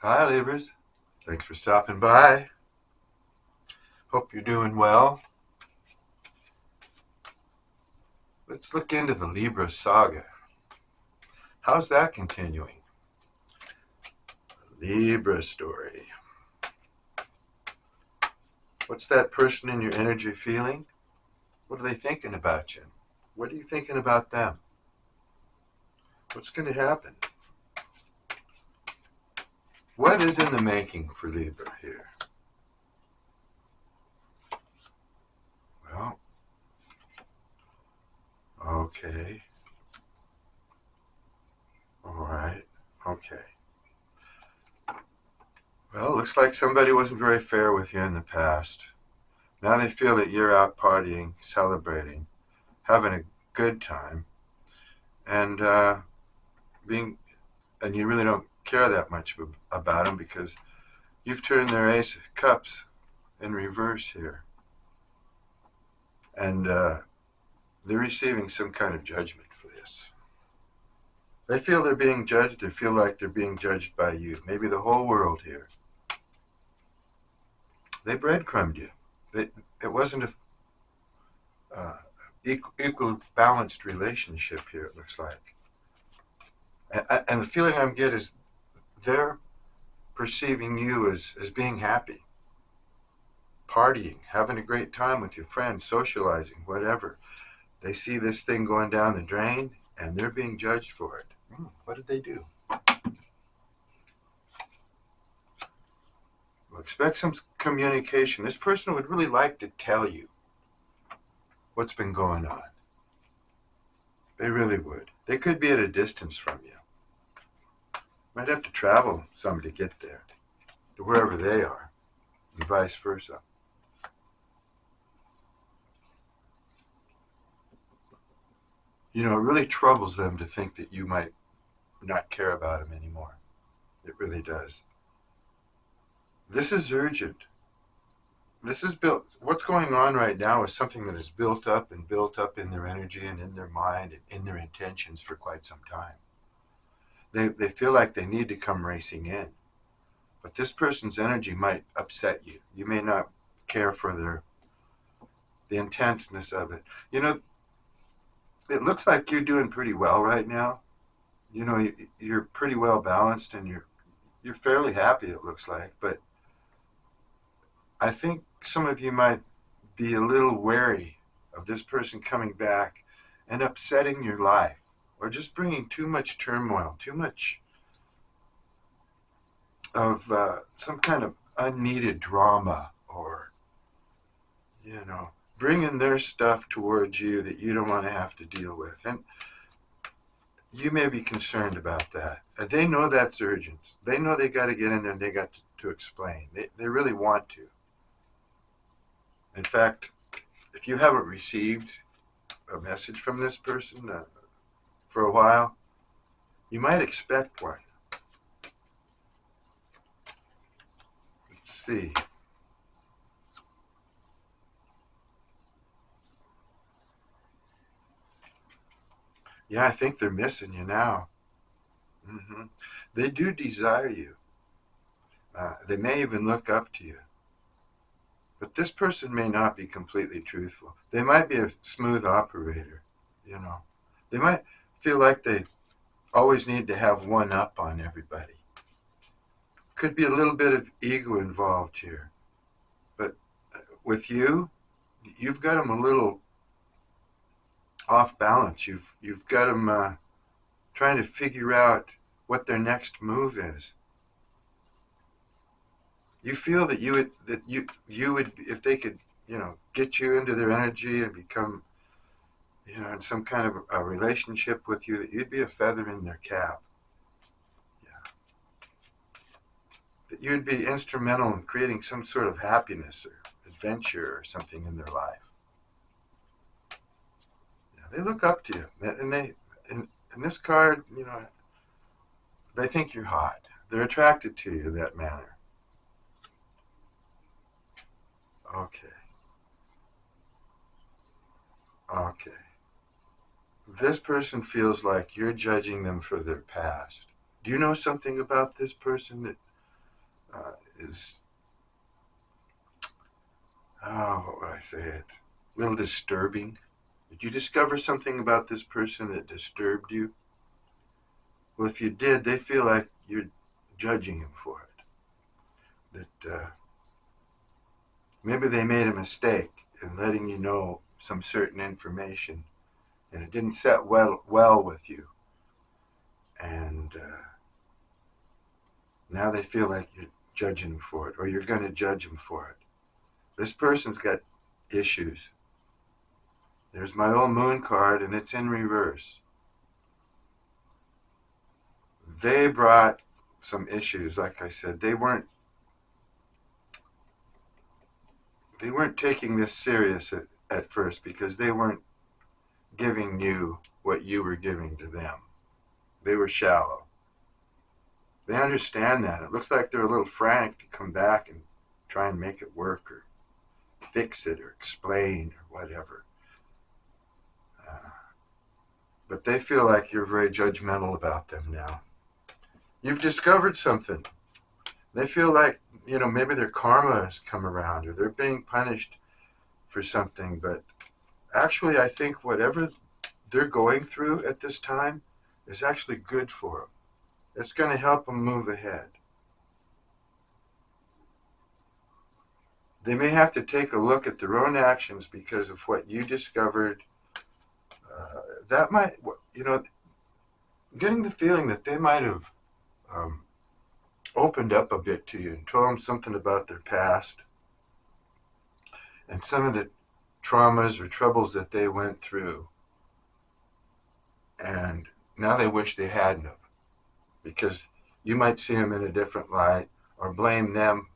Hi, Libras. Thanks for stopping by. Hope you're doing well. Let's look into the Libra saga. How's that continuing? Libra story. What's that person in your energy feeling? What are they thinking about you? What are you thinking about them? What's going to happen? What is in the making for Libra here? Well, okay. All right. Okay. Well, it looks like somebody wasn't very fair with you in the past. Now they feel that you're out partying, celebrating, having a good time, and being, and you really don't care that much about them because you've turned their Ace of Cups in reverse here, and they're receiving some kind of judgment for this. They feel they're being judged. They feel like they're being judged by you, maybe the whole world here. They breadcrumbed you. It wasn't a equal, balanced relationship here. It looks like, and the feeling I'm getting is they're perceiving you as being happy, partying, having a great time with your friends, socializing, whatever. They see this thing going down the drain and they're being judged for it. What did they do? Well, expect some communication. This person would really like to tell you what's been going on. They really would. They could be at a distance from you. Might have to travel some to get there, to wherever they are, and vice versa. You know, it really troubles them to think that you might not care about them anymore. It really does. This is urgent. This is built. What's going on right now is something that is built up and built up in their energy and in their mind and in their intentions for quite some time. They feel like they need to come racing in. But this person's energy might upset you. You may not care for the intenseness of it. You know, it looks like you're doing pretty well right now. You know, you're pretty well balanced and you're fairly happy, it looks like. But I think some of you might be a little wary of this person coming back and upsetting your life or just bringing too much turmoil, too much of some kind of unneeded drama or, you know, bringing their stuff towards you that you don't want to have to deal with. And you may be concerned about that. They know that's urgent. They know they got to get in there and they got to explain. They really want to. In fact, if you haven't received a message from this person for a while, you might expect one. Let's see. Yeah, I think they're missing you now. hmm They do desire you. They may even look up to you. But this person may not be completely truthful. They might be a smooth operator, you know. They might feel like they always need to have one up on everybody. Could be a little bit of ego involved here. But with you, you've got them a little off balance. You've got them trying to figure out what their next move is. You feel that you would, if they could, you know, get you into their energy and become, you know, in some kind of a relationship with you, that you'd be a feather in their cap. Yeah, that you'd be instrumental in creating some sort of happiness or adventure or something in their life. Yeah, they look up to you, and in this card, you know, they think you're hot. They're attracted to you in that manner. Okay, okay. This person feels like you're judging them for their past. Do you know something about this person that is, what would I say it? A little disturbing. Did you discover something about this person that disturbed you? Well, if you did, they feel like you're judging him for it. That maybe they made a mistake in letting you know some certain information, and it didn't set well with you. And now they feel like you're judging them for it, or you're going to judge them for it. This person's got issues. There's my old moon card, and it's in reverse. They brought some issues, like I said. They weren't taking this serious at first because they weren't giving you what you were giving to them. They were shallow. They understand that. It looks like they're a little frantic to come back and try and make it work or fix it or explain or whatever. But they feel like you're very judgmental about them now. You've discovered something. They feel like, maybe their karma has come around or they're being punished for something. But actually, I think whatever they're going through at this time is actually good for them. It's going to help them move ahead. They may have to take a look at their own actions because of what you discovered. That might, getting the feeling that they might have opened up a bit to you and told them something about their past and some of the traumas or troubles that they went through. And now they wish they hadn't have, because you might see them in a different light or blame them.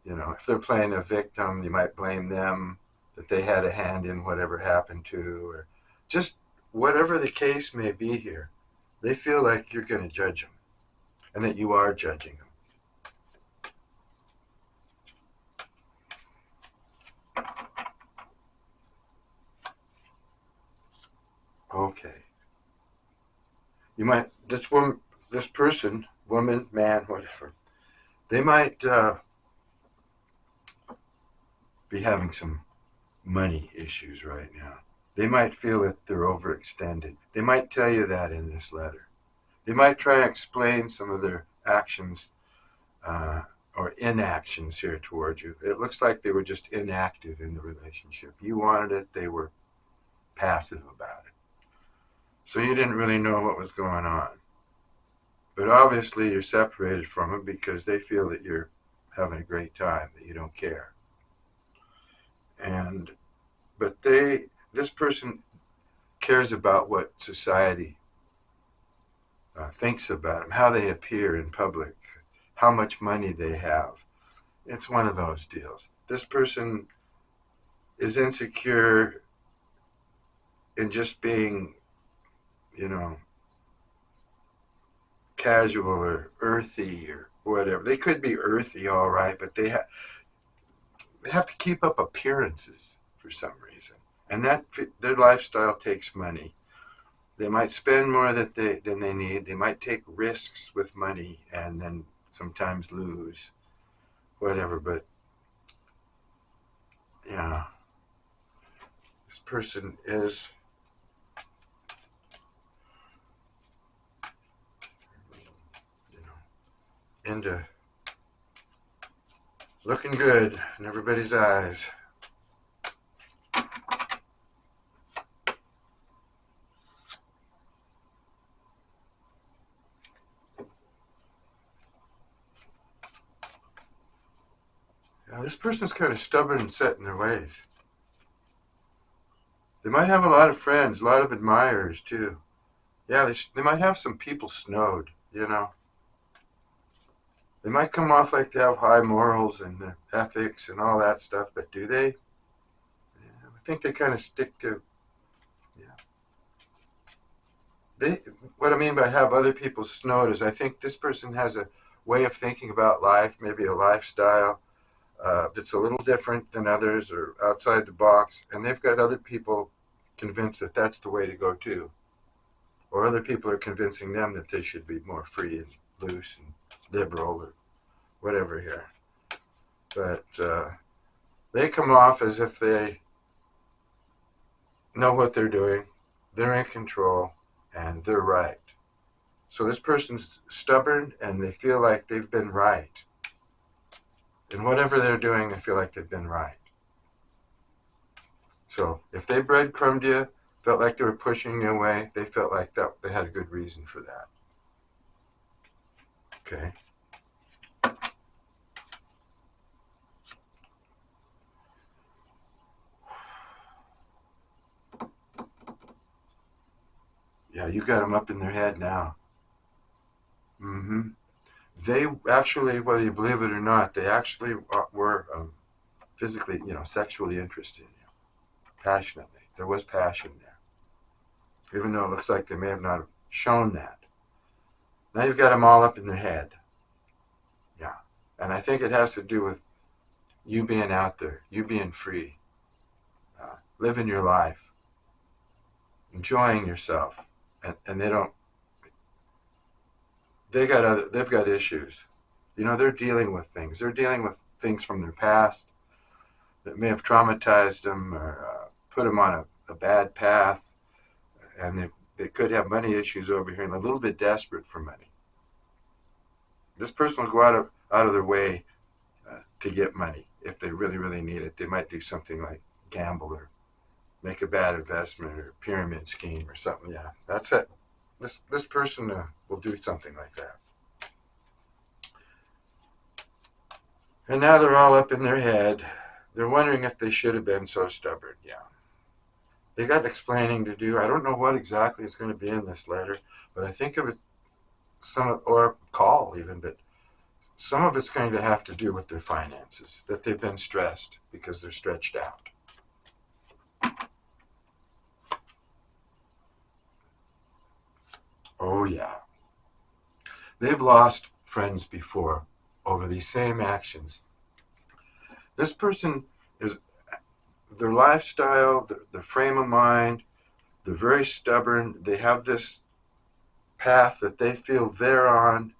If they're playing a victim, you might blame them that they had a hand in whatever happened to, or just whatever the case may be here. They feel like you're going to judge them and that you are judging them. Okay. You might, this person, woman, man, whatever, they might be having some money issues right now. They might feel that they're overextended. They might tell you that in this letter. They might try to explain some of their actions or inactions here toward you. It looks like they were just inactive in the relationship. You wanted it, they were passive about it. So you didn't really know what was going on. But obviously you're separated from them because they feel that you're having a great time, that you don't care. But this person cares about what society thinks about them, how they appear in public, how much money they have. It's one of those deals. This person is insecure in just being, casual or earthy or whatever. They could be earthy, all right, but they have to keep up appearances for some reason. And their lifestyle takes money. They might spend more than they need. They might take risks with money and then sometimes lose, whatever. But, this person is into looking good in everybody's eyes. This person's kind of stubborn and set in their ways. They might have a lot of friends, a lot of admirers too. Yeah, they might have some people snowed, They might come off like they have high morals and ethics and all that stuff, but do they? Yeah, I think they kind of stick to, what I mean by have other people snowed is I think this person has a way of thinking about life, maybe a lifestyle that's a little different than others or outside the box, and they've got other people convinced that that's the way to go too. Or other people are convincing them that they should be more free and loose and liberal or whatever here. But they come off as if they know what they're doing, they're in control, and they're right. So this person's stubborn and they feel like they've been right. In whatever they're doing, they feel like they've been right. So if they breadcrumbed you, felt like they were pushing you away, they felt like that they had a good reason for that. Okay. Yeah, you got them up in their head now. They actually, whether you believe it or not, they actually were physically, sexually interested in you, passionately. There was passion there, even though it looks like they may have not shown that. Now you've got them all up in their head. Yeah. And I think it has to do with you being out there, you being free, living your life, enjoying yourself. And they've got issues. They're dealing with things. They're dealing with things from their past that may have traumatized them or put them on a bad path. And they could have money issues over here and a little bit desperate for money. This person will go out of their way to get money if they really, really need it. They might do something like gamble or make a bad investment or a pyramid scheme or something. Yeah, that's it. This person will do something like that. And now they're all up in their head. They're wondering if they should have been so stubborn. Yeah. They got explaining to do. I don't know what exactly is going to be in this letter, but I think of it or call even, but some of it's going to have to do with their finances, that they've been stressed because they're stretched out. Oh, yeah. They've lost friends before over these same actions. This person is, their lifestyle, their frame of mind, they're very stubborn. They have this path that they feel they're on,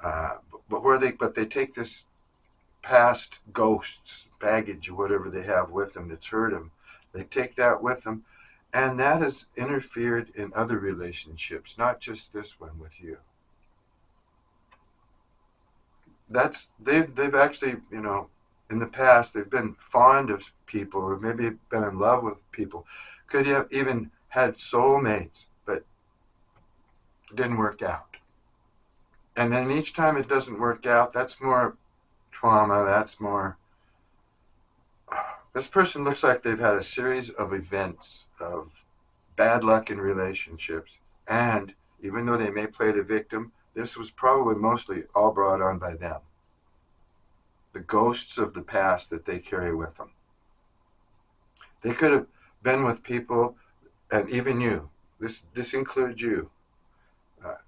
but they take this past ghosts, baggage, or whatever they have with them that's hurt them. They take that with them, and that has interfered in other relationships, not just this one with you. They've actually, in the past they've been fond of people or maybe been in love with people. Could have even had soulmates, but it didn't work out. And then each time it doesn't work out, that's more trauma, that's more. This person looks like they've had a series of events of bad luck in relationships, and even though they may play the victim, this was probably mostly all brought on by them. The ghosts of the past that they carry with them. They could have been with people, and even you. This includes you,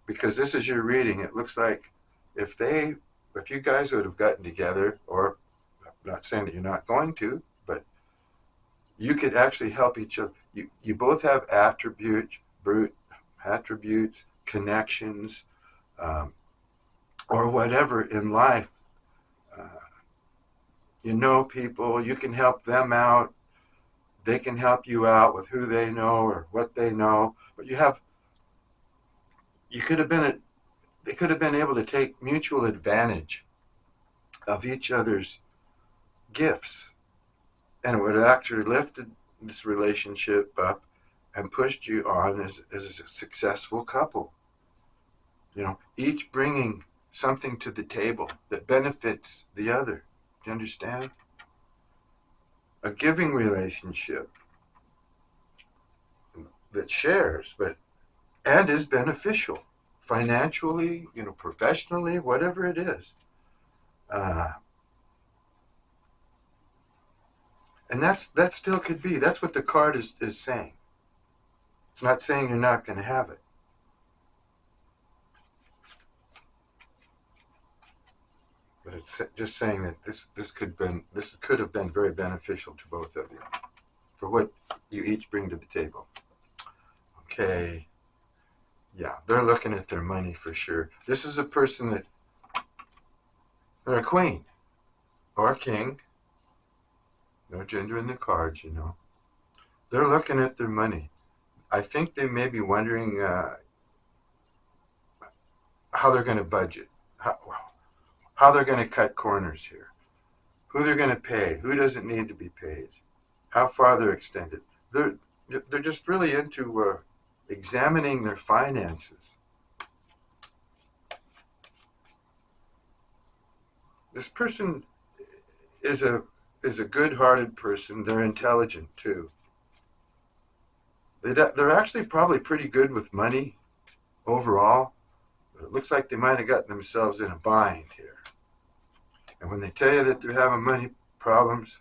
because this is your reading. It looks like if you guys would have gotten together, or I'm not saying that you're not going to, but you could actually help each other. You both have attributes, connections, or whatever in life. You know people, you can help them out. They can help you out with who they know or what they know. But they could have been able to take mutual advantage of each other's gifts. And it would have actually lifted this relationship up and pushed you on as a successful couple. Each bringing something to the table that benefits the other. Do you understand? A giving relationship that shares, and is beneficial financially, professionally, whatever it is. And that still could be. That's what the card is saying. It's not saying you're not going to have it. But it's just saying that this could have been very beneficial to both of you for what you each bring to the table. Okay. Yeah, they're looking at their money for sure. This is a person that They're a queen or a king. No gender in the cards, you know. They're looking at their money. I think they may be wondering how they're going to budget, how they're going to cut corners here, who they're going to pay, who doesn't need to be paid, how far they're extended. They're just really into examining their finances. This person is a good-hearted person. They're intelligent too. They're actually probably pretty good with money overall, but it looks like they might have gotten themselves in a bind here. And when they tell you that they're having money problems,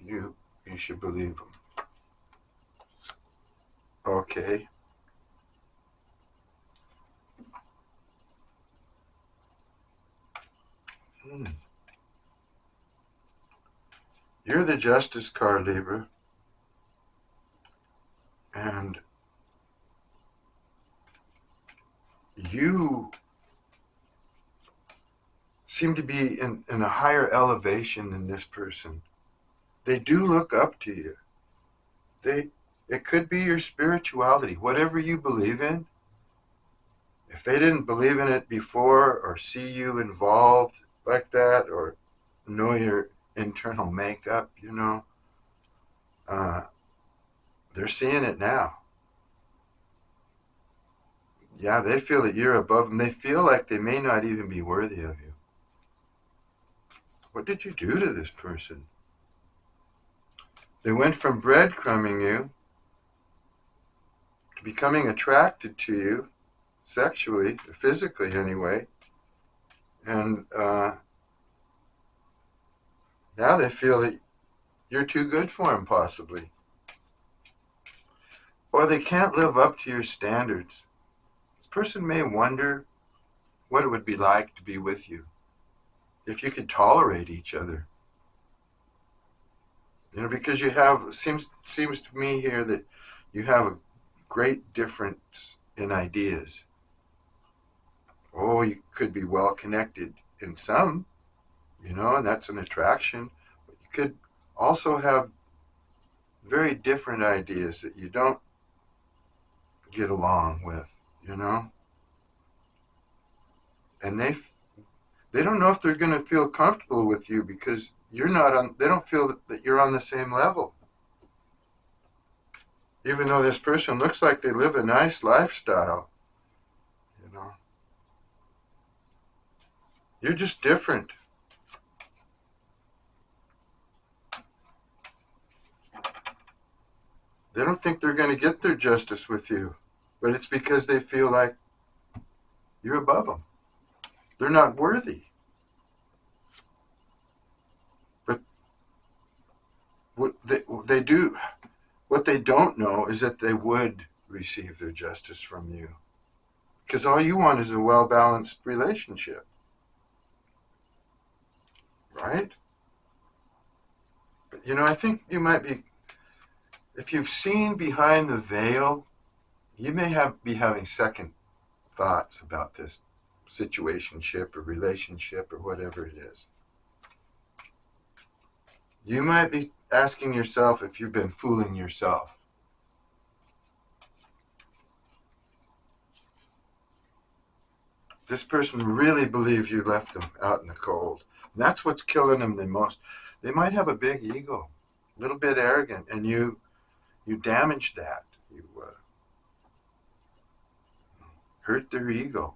you should believe them. Okay. You're the Justice card, Libra. And you seem to be in a higher elevation than this person. They do look up to you. It could be your spirituality, whatever you believe in. If they didn't believe in it before or see you involved like that or know your internal makeup, you know, they're seeing it now. Yeah, they feel that you're above them. They feel like they may not even be worthy of you. What did you do to this person? They went from breadcrumbing you to becoming attracted to you sexually, or physically anyway, and now they feel that you're too good for them, possibly. Or they can't live up to your standards. This person may wonder what it would be like to be with you if you could tolerate each other. You know, because you have, seems to me here that you have a great difference in ideas. Oh, you could be well connected in some, you know, and that's an attraction. But you could also have very different ideas that you don't get along with, you know. And they don't know if they're going to feel comfortable with you because you're not on, they don't feel that you're on the same level. Even though this person looks like they live a nice lifestyle, you know. You're just different. They don't think they're going to get their justice with you, but it's because they feel like you're above them. They're not worthy. But what they do, what they don't know is that they would receive their justice from you. Because all you want is a well-balanced relationship. Right? But, you know, I think you might be, if you've seen behind the veil, you may be having second thoughts about this situationship or relationship or whatever it is. You might be asking yourself if you've been fooling yourself. This person really believes you left them out in the cold. And that's what's killing them the most. They might have a big ego, a little bit arrogant, and you damaged that. You hurt their ego.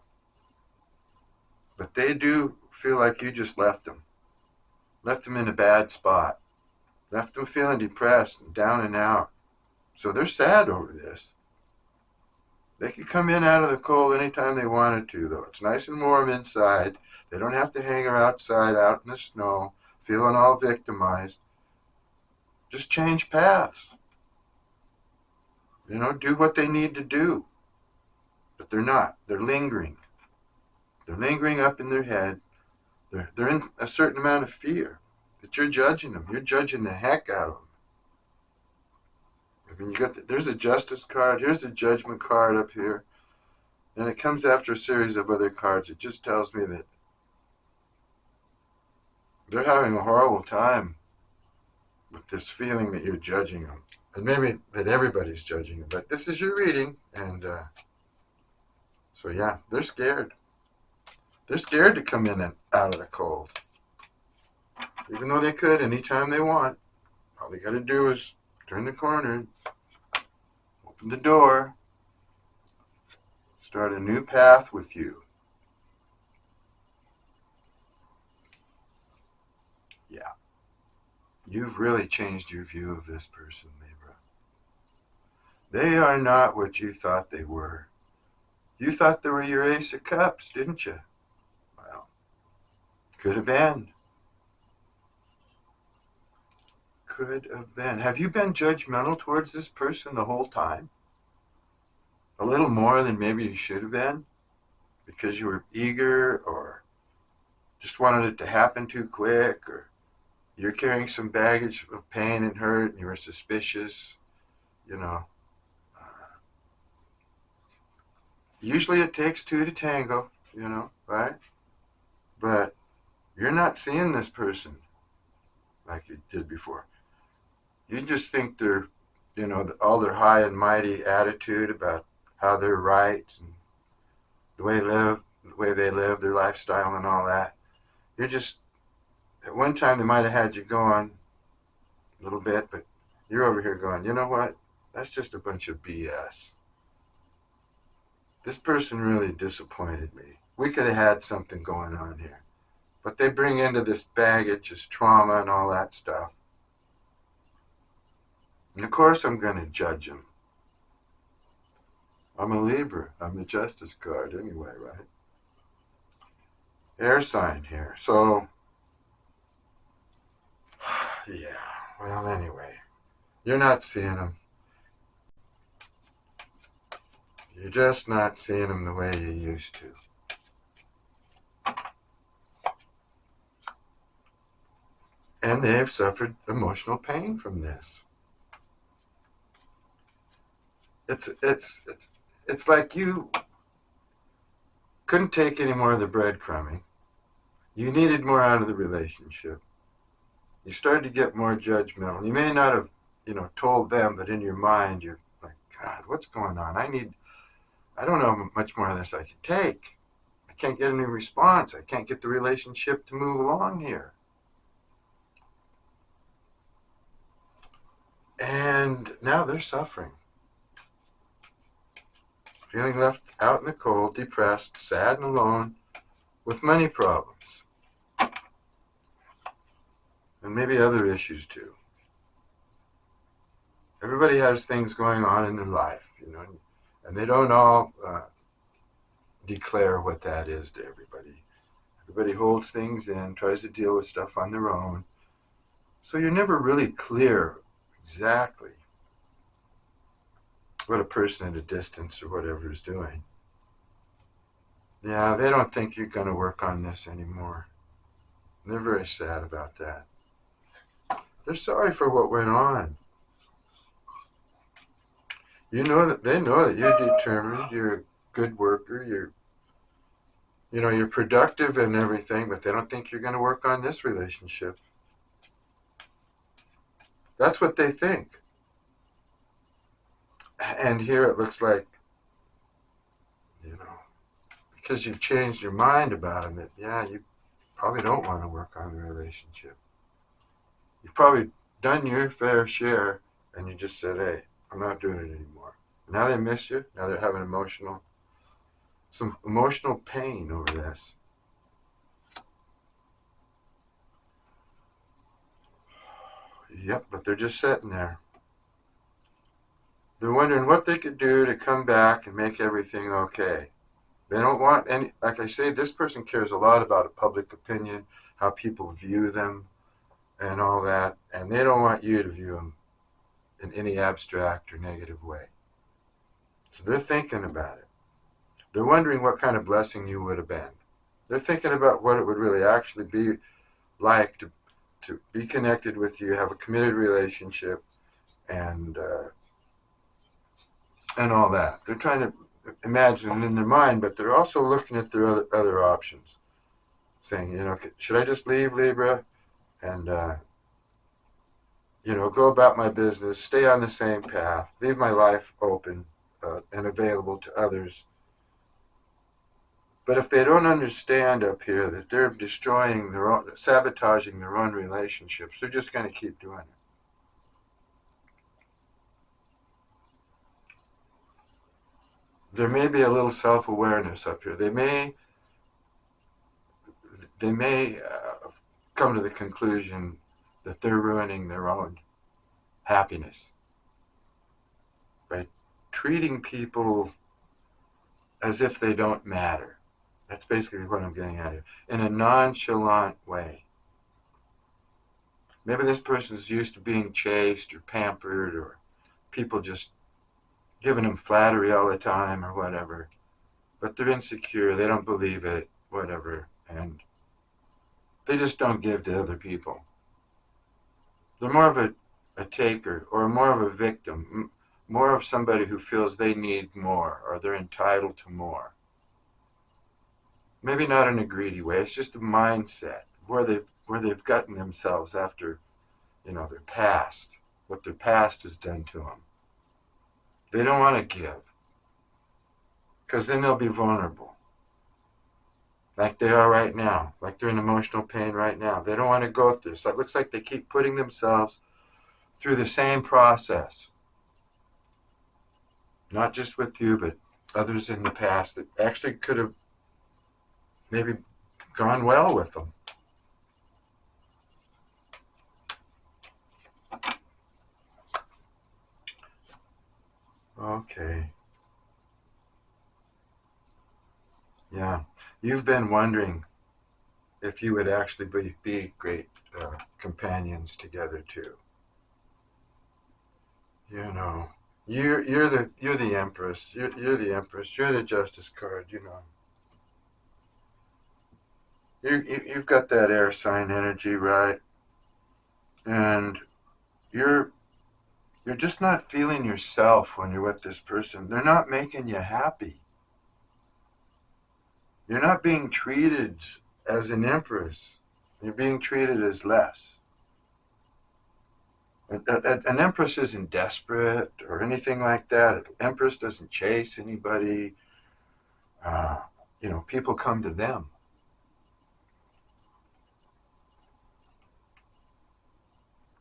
But they do feel like you just left them in a bad spot, left them feeling depressed and down and out. So they're sad over this. They could come in out of the cold anytime they wanted to, though. It's nice and warm inside. They don't have to hang outside out in the snow, feeling all victimized. Just change paths. You know, do what they need to do. But they're not. They're lingering. They're lingering up in their head. They're in a certain amount of fear that you're judging them. You're judging the heck out of them. I mean, there's a justice card. Here's the judgment card up here. And it comes after a series of other cards. It just tells me that they're having a horrible time with this feeling that you're judging them. And maybe that everybody's judging them, but this is your reading, and so yeah, they're scared. They're scared to come in and out of the cold. Even though they could anytime they want. All they got to do is turn the corner, open the door, start a new path with you. Yeah. You've really changed your view of this person, Libra. They are not what you thought they were. You thought they were your Ace of Cups, didn't you? Well, could have been. Could have been. Have you been judgmental towards this person the whole time? A little more than maybe you should have been? Because you were eager, or just wanted it to happen too quick, or you're carrying some baggage of pain and hurt and you were suspicious, you know. Usually it takes two to tango, right? But you're not seeing this person like you did before. You just think they're, all their high and mighty attitude about how they're right and the way they live, their lifestyle and all that. You're just, at one time they might have had you going a little bit, but you're over here going, you know what? That's just a bunch of BS. This person really disappointed me. We could have had something going on here. But they bring into this baggage, this trauma and all that stuff. And of course I'm going to judge them. I'm a Libra. I'm the Justice card anyway, right? Air sign here. So, yeah. Well, anyway. You're not seeing them. You're just not seeing them the way you used to. And they've suffered emotional pain from this. It's like you couldn't take any more of the breadcrumbing. You needed more out of the relationship. You started to get more judgmental. You may not have, told them, but in your mind, you're like, God, what's going on? I don't know how much more of this I can take. I can't get any response. I can't get the relationship to move along here. And now they're suffering. Feeling left out in the cold, depressed, sad and alone, with money problems. And maybe other issues too. Everybody has things going on in their life, and they don't all declare what that is to everybody. Everybody holds things in, tries to deal with stuff on their own. So you're never really clear exactly what a person at a distance or whatever is doing. Yeah, they don't think you're going to work on this anymore. They're very sad about that. They're sorry for what went on. They know that you're determined, you're a good worker, you're productive and everything, but they don't think you're going to work on this relationship. That's what they think. And here it looks like, because you've changed your mind about them, that, you probably don't want to work on the relationship. You've probably done your fair share, and you just said, hey, I'm not doing it anymore. Now they miss you. Now they're having some emotional pain over this. Yep, but they're just sitting there. They're wondering what they could do to come back and make everything okay. They don't want any, like I say, this person cares a lot about a public opinion, how people view them and all that, and they don't want you to view them in any abstract or negative way. So they're thinking about it. They're wondering what kind of blessing you would have been. They're thinking about what it would really actually be like to be connected with you, have a committed relationship, and all that. They're trying to imagine it in their mind, but they're also looking at their other options, saying, should I just leave, Libra? and go about my business, stay on the same path, leave my life open and available to others. But if they don't understand up here that they're destroying their own, sabotaging their own relationships, they're just going to keep doing it. There may be a little self-awareness up here. They may come to the conclusion that they're ruining their own happiness by treating people as if they don't matter. That's basically what I'm getting at here. In a nonchalant way. Maybe this person's used to being chased or pampered, or people just giving them flattery all the time or whatever. But they're insecure, they don't believe it, whatever. And they just don't give to other people. They're more of a taker, or more of a victim, more of somebody who feels they need more or they're entitled to more. Maybe not in a greedy way, it's just a mindset where they've gotten themselves after, their past, what their past has done to them. They don't want to give, because then they'll be vulnerable. Like they are right now, like they're in emotional pain right now. They don't want to go through this. It looks like they keep putting themselves through the same process. Not just with you, but others in the past that actually could have maybe gone well with them. Okay. Yeah. You've been wondering if you would actually be great companions together too. You're the Empress. You're the Empress. You're the Justice card. You've got that air sign energy, right? And you're just not feeling yourself when you're with this person. They're not making you happy. You're not being treated as an empress. You're being treated as less. An empress isn't desperate or anything like that. An empress doesn't chase anybody. People come to them.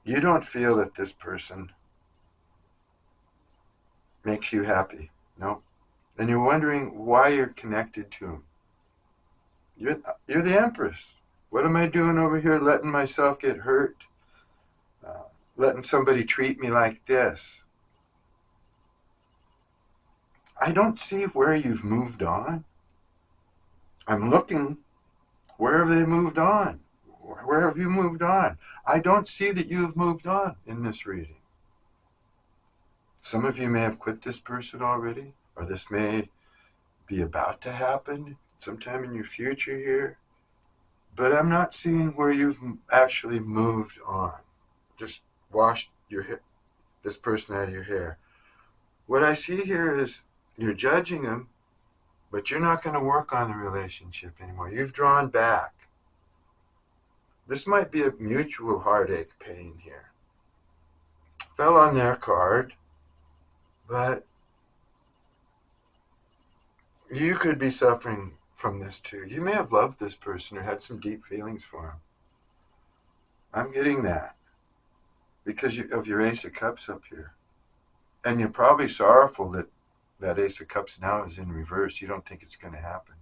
You don't feel that this person makes you happy. No. And you're wondering why you're connected to him. You're the Empress. What am I doing over here letting myself get hurt? Letting somebody treat me like this? I don't see where you've moved on. I'm looking. Where have they moved on? Where have you moved on? I don't see that you have moved on in this reading. Some of you may have quit this person already, or this may be about to happen sometime in your future here. But I'm not seeing where you've actually moved on. Just washed this person out of your hair. What I see here is you're judging them, but you're not going to work on the relationship anymore. You've drawn back. This might be a mutual heartache pain here. Fell on their card, but you could be suffering from this too. You may have loved this person or had some deep feelings for him. I'm getting that because of your Ace of Cups up here. And you're probably sorrowful that that Ace of Cups now is in reverse. You don't think it's going to happen.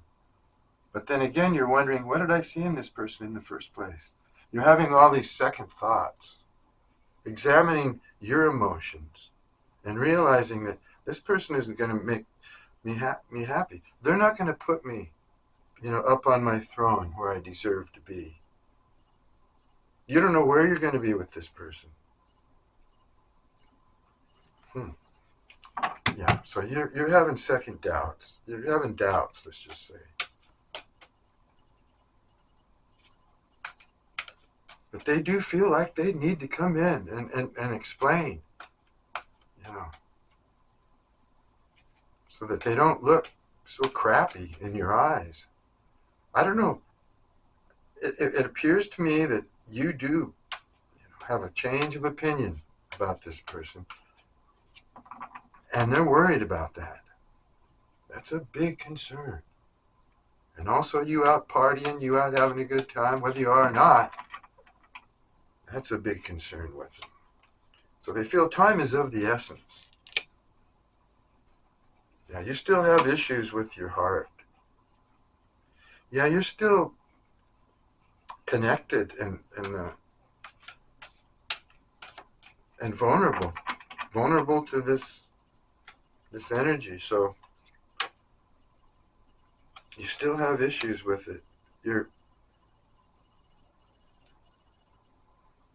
But then again, you're wondering, what did I see in this person in the first place? You're having all these second thoughts, examining your emotions and realizing that this person isn't going to make me happy. They're not going to put me, up on my throne where I deserve to be. You don't know where you're going to be with this person. Yeah, so you're having second doubts. You're having doubts, let's just say. But they do feel like they need to come in and explain, so that they don't look so crappy in your eyes. I don't know. It appears to me that you do have a change of opinion about this person, and they're worried about that. That's a big concern. And also, you out partying, you out having a good time, whether you are or not, that's a big concern with them. So they feel time is of the essence. Yeah, you still have issues with your heart. Yeah, you're still connected and vulnerable to this energy. So you still have issues with it.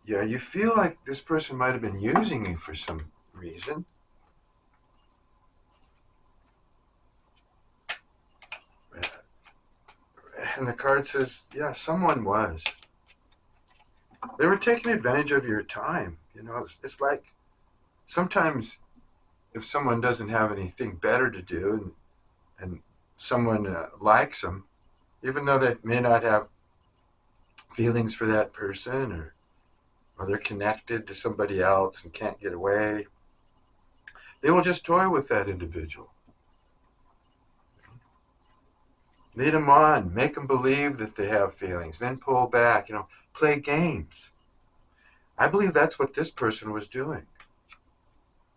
You feel like this person might have been using you for some reason. And the card says, yeah, someone was. They were taking advantage of your time. It's like sometimes if someone doesn't have anything better to do and someone likes them, even though they may not have feelings for that person, or they're connected to somebody else and can't get away, they will just toy with that individual. Lead them on, make them believe that they have feelings, then pull back, play games. I believe that's what this person was doing.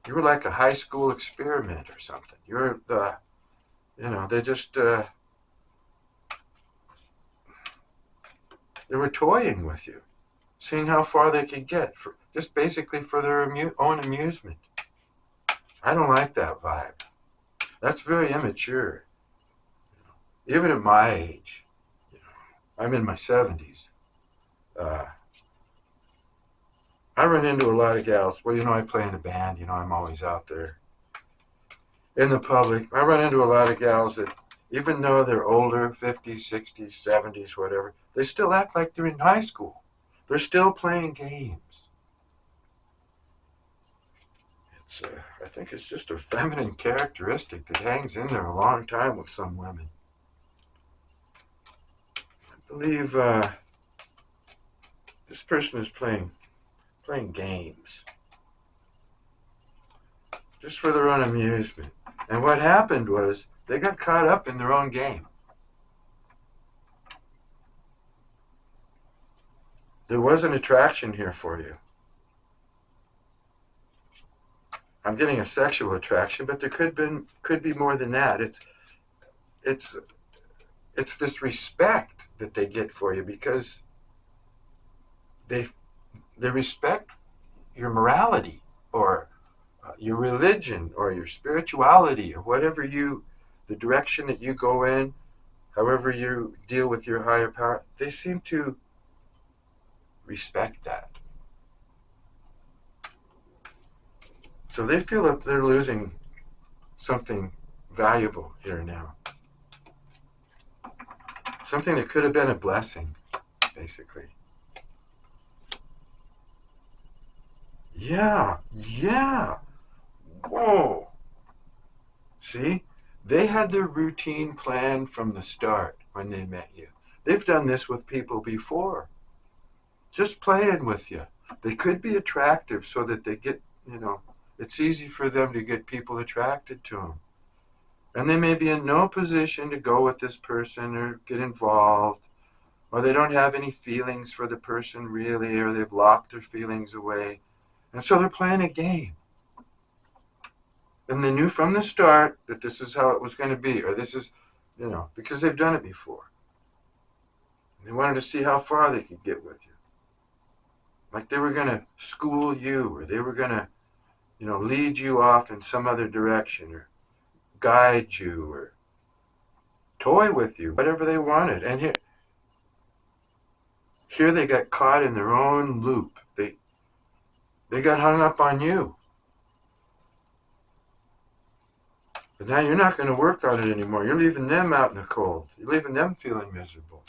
You were like a high school experiment or something. You're they just, they were toying with you, seeing how far they could get, just basically for their own amusement. I don't like that vibe. That's very immature. Even at my age, I'm in my 70s. I run into a lot of gals. Well, I play in a band. I'm always out there in the public. I run into a lot of gals that, even though they're older, 50s, 60s, 70s, whatever, they still act like they're in high school. They're still playing games. I think it's just a feminine characteristic that hangs in there a long time with some women. I believe this person is playing games just for their own amusement. And what happened was they got caught up in their own game. There was an attraction here for you. I'm getting a sexual attraction, but there could be more than that. It's this respect that they get for you because they respect your morality or your religion or your spirituality or whatever the direction that you go in, however you deal with your higher power. They seem to respect that. So they feel that they're losing something valuable here now. Something that could have been a blessing, basically. Yeah. Whoa. See? They had their routine planned from the start when they met you. They've done this with people before. Just playing with you. They could be attractive so that they get, it's easy for them to get people attracted to them. And they may be in no position to go with this person or get involved, or they don't have any feelings for the person really, or they've locked their feelings away. And so they're playing a game. And they knew from the start that this is how it was going to be, or this is, because they've done it before. They wanted to see how far they could get with you. Like they were going to school you, or they were going to, lead you off in some other direction, or guide you, or toy with you, whatever they wanted. And here they got caught in their own loop. They got hung up on you. But now you're not going to work on it anymore. You're leaving them out in the cold. You're leaving them feeling miserable.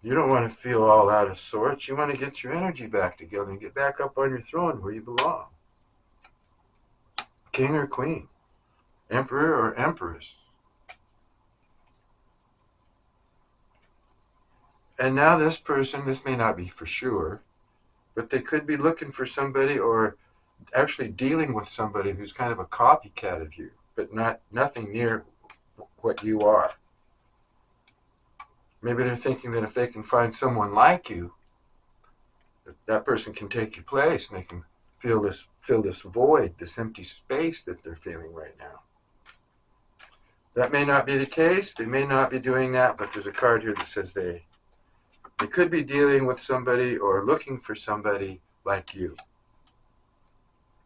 You don't want to feel all out of sorts. You want to get your energy back together and get back up on your throne where you belong. King or queen, emperor or empress. And now this person, this may not be for sure, but they could be looking for somebody or actually dealing with somebody who's kind of a copycat of you, but nothing near what you are. Maybe they're thinking that if they can find someone like you, that person can take your place and they can fill this void, this empty space that they're feeling right now. That may not be the case. They may not be doing that, but there's a card here that says they could be dealing with somebody or looking for somebody like you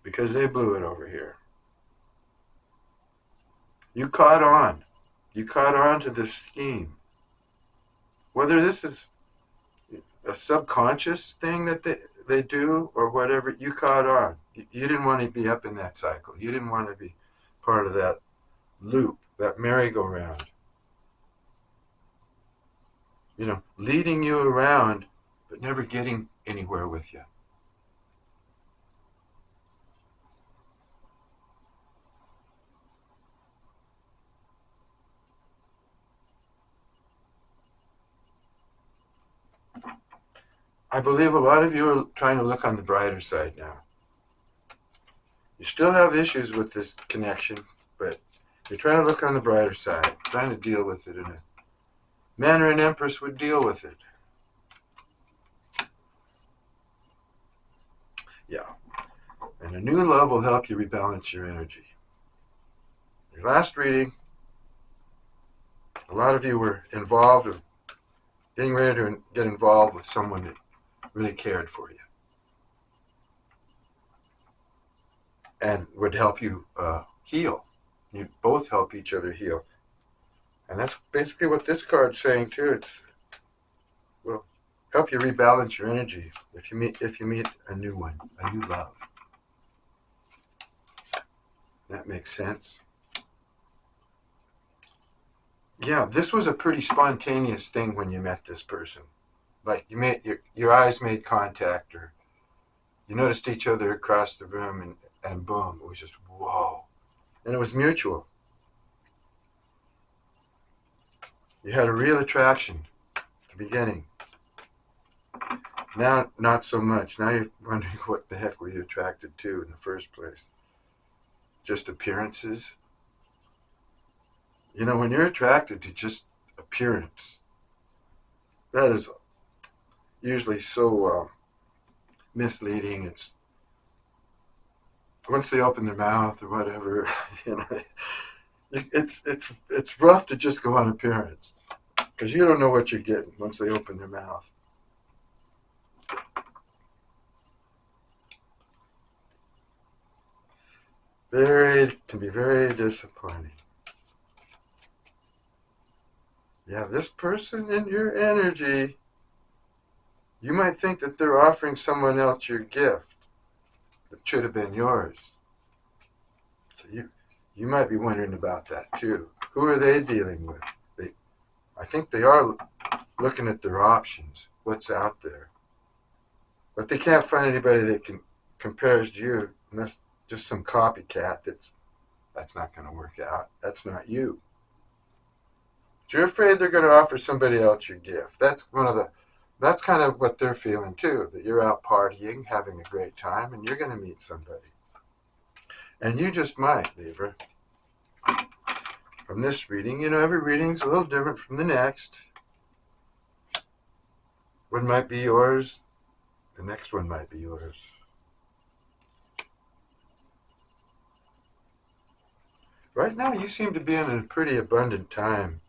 because they blew it over here. You caught on. You caught on to this scheme. Whether this is a subconscious thing that they do or whatever, you caught on. You didn't want to be up in that cycle. You didn't want to be part of that loop, that merry-go-round. Leading you around, but never getting anywhere with you. I believe a lot of you are trying to look on the brighter side now. You still have issues with this connection, but you're trying to look on the brighter side, trying to deal with it in a manner an empress would deal with it. Yeah. And a new love will help you rebalance your energy. Your last reading, a lot of you were involved or getting ready to get involved with someone that really cared for you and would help you heal. You'd both help each other heal. And that's basically what this card's saying too. Will help you rebalance your energy if you meet a new one, a new love. That makes sense. Yeah, this was a pretty spontaneous thing when you met this person. Like your eyes made contact, or you noticed each other across the room, and boom, it was just whoa. And it was mutual. You had a real attraction at the beginning. Now, not so much. Now you're wondering what the heck were you attracted to in the first place? Just appearances? When you're attracted to just appearance, that is usually so misleading. It's once they open their mouth or whatever, it's rough to just go on appearance because you don't know what you're getting once they open their mouth. Can be very disappointing. Yeah, this person in your energy, you might think that they're offering someone else your gift that should have been yours. So you might be wondering about that too. Who are they dealing with? I think they are looking at their options, what's out there. But they can't find anybody that compares to you, and that's just some copycat that's not going to work out. That's not you. But you're afraid they're going to offer somebody else your gift. That's kind of what they're feeling too, that you're out partying, having a great time, and you're going to meet somebody. And you just might, Libra. From this reading, every reading's a little different from the next. One might be yours, the next one might be yours. Right now, you seem to be in a pretty abundant time.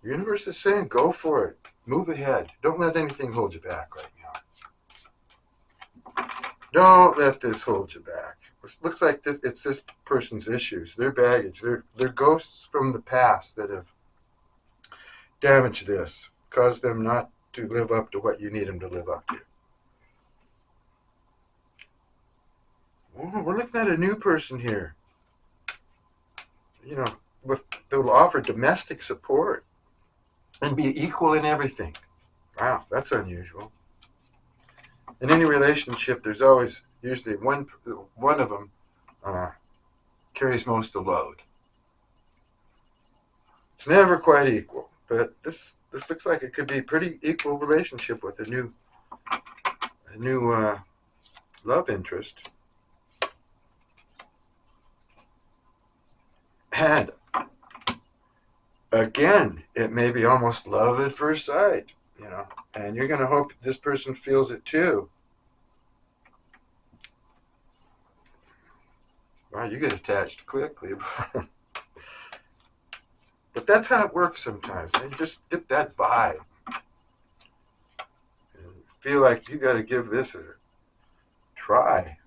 The universe is saying, go for it. Move ahead. Don't let anything hold you back right now. Don't let this hold you back. It looks like it's this person's issues, their baggage, their ghosts from the past that have damaged this, caused them not to live up to what you need them to live up to. Oh, we're looking at a new person here. That will offer domestic support and be equal in everything. Wow, that's unusual. In any relationship, there's always usually one of them carries most of the load. It's never quite equal, but this this looks like it could be a pretty equal relationship with a new love interest. And again, it may be almost love at first sight, and you're going to hope this person feels it too. Well, you get attached quickly. But that's how it works sometimes. You just get that vibe. And feel like you got to give this a try.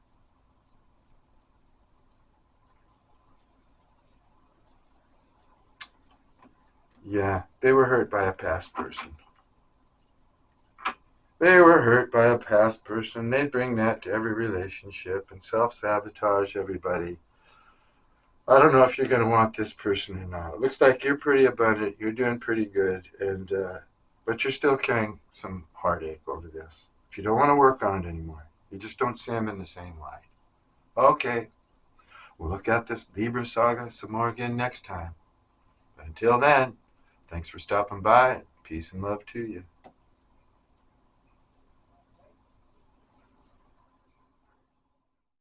Yeah, they were hurt by a past person. They were hurt by a past person. They bring that to every relationship and self-sabotage everybody. I don't know if you're going to want this person or not. It looks like you're pretty abundant. You're doing pretty good. But you're still carrying some heartache over this. If you don't want to work on it anymore, you just don't see them in the same light. Okay, we'll look at this Libra saga some more again next time. But until then, thanks for stopping by. Peace and love to you.